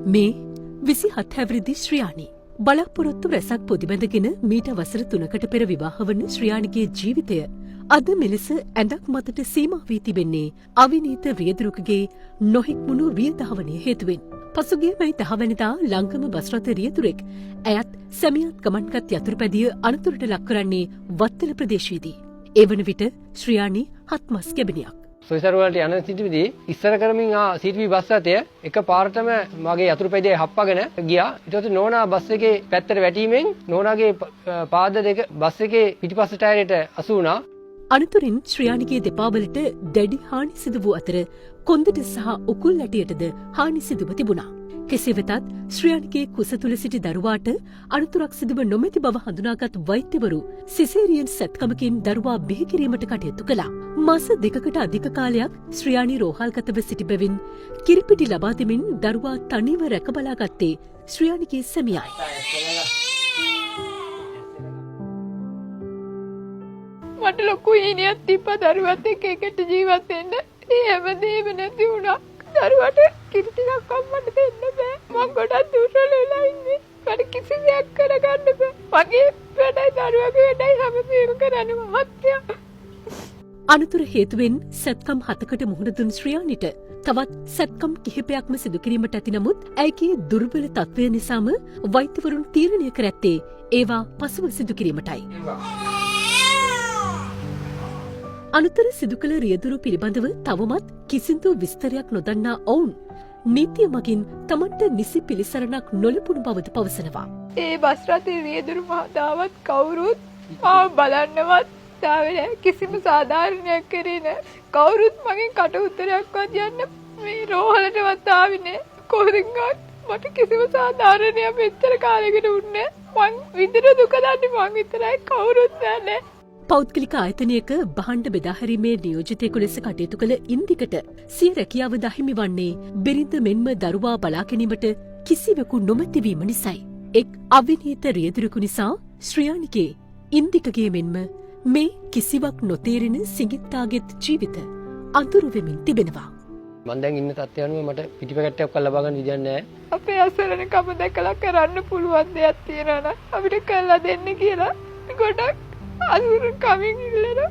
මේ 27 හැවිරිදි ශ්‍රියානි බලාපොරොත්තු රැසක් පොදිබැඳගෙන මීට වසර 3කට පෙර විවාහ වන ශ්‍රියානිගේ ජීවිතය අද මෙලෙස ඇඳක් මතට සීමා වී තිබෙන්නේ අවිනීත රියදුරකගේ නොහික්මුණු රියදහවනය හේතුවෙන්. පසුගිය මැයි 10 වැනිදා ලංගම බස් රථ රියදුරෙක් ඇයත් සැමියාත් ගමන්ගත් යතුරුපැදිය අනතුරට ලක් කරන්නේ වත්තල ප්‍රදේශයේදී. ඒ වන විට ශ්‍රියානි හත්මස් ගැබිනියක්. සොයිසර වලට යන සිටිවිදී ඉස්සර කරමින් සීටීවී බස් රථය එක පාරටම මගේ යතුරුපැදිය හප්පගෙන ගියා. ඊට පස්සේ නෝනා බස් එකේ පැත්තට වැටීමෙන් නෝනාගේ පාද දෙක බස් එකේ පිටිපස්ස ටයරයට අසු වුණා. අනතුරින් ශ්‍රියානිගේ දෙපා වලට දැඩි හානි සිදු වූ අතර කොන්දට සහ උකුල් ඇටයටද හානි සිදුව තිබුණා. කෙසේ වෙතත් ශ්‍රියානිගේ කුස තුල සිටි දරුවාට අනතුරක් සිදුව නොමැති බව හඳුනාගත් වෛද්‍යවරු සිසේරියන් සැත්කමකින් දරුවා බිහි කිරීමට කටයුතු කළා. මාස 2කට අධික කාලයක් ශ්‍රියානි රෝහල්ගතව සිටි බැවින් කිරිපිටි ලබා දෙමින් දරුවා තනිව රැකබලා ගත්තේ ශ්‍රියානිගේ සැමියායි. මට ලොකු ඊනියක් තිබ්බා දරුවත් එක්ක එකට ජීවත් වෙන්න. ඒ හැමදේම නැති වුණා. දරුවට කිරිටියක් අම්මට දෙන්න බෑ. මං ගොඩක් දුර්වල වෙලා ඉන්නේ. මට කිසි දෙයක් කරගන්න බෑ. මගේ වැඩයි දරුවගේ වැඩයි හැමදේම කරන්නේ මහත්තයා. අනතුර හේතුවෙන් සැත්කම් 7කට මුහුණ දුන් ශ්‍රියානිට තවත් සැත්කම් කිහිපයක්ම සිදු කිරීමට ඇති නමුත් ඇයගේ දුර්වල තත්ත්වය නිසාම වෛද්‍යවරුන් තීරණය කර ඇත්තේ ඒවා පසුව සිදු කිරීමටයි. අනතුර සිදු කළ රියදුරු පිළිබඳව තවමත් කිසිදු විස්තරයක් නොදන්නා ඔවුන් නීතිය මගින් තමන්ට නිසි පිළිසරණක් නොලැබුණු බවද පවසනවා. ඒ බස් රථේ රියදුරු මහතාවත් කවුරුත් මාව බලන්නවත් තාවේ නැහැ. කිසිම සාධාරණයක් කරේ නැහැ. කවුරුත් මගෙන් කට උත්තරයක්වත් යන්න මේ රෝහලටවත් ආවේ නැහැ. කොහෙන්වත් මට කිසිම සාධාරණයක් මෙච්චර කාලෙකට උන්නේ නැහැ. මං විඳින දුක දන්නේ මං විතරයි. කවුරුත් නැහැ. පෞද්ගලික ආයතනයක භාණ්ඩ බෙදාහැරීමේ නියෝජිතයෙකු ලෙස කටයුතු කළ ඉන්දිකට සිය රැකියාව දහිමි වන්නේ බිරිඳ මෙන්ම දරුවා බලා ගැනීමට කිසිවෙකු නොමැතිවීම නිසයි. එක් අවිනීත රියදුරෙකු නිසා ශ්‍රියානිගේ ඉන්දිකගේ මෙන්ම මේ කිසිවක් නොතේරෙන සිඟිත්තාගෙත් ජීවිත අඳුරු වෙමින් තිබෙනවා. මම දැන් ඉන්න තත්ත්වය අනුව මට පිටිපැකට්ටයක් ලබා ගන්න විදියක් නැහැ. අපේ අසරණකම දැකලා කරන්න පුළුවන් දෙයක් තියෙනවා නම් අපිට කරලා දෙන්න කියලා ගොඩක් අඳුර කමින් ඉල්ලනවා.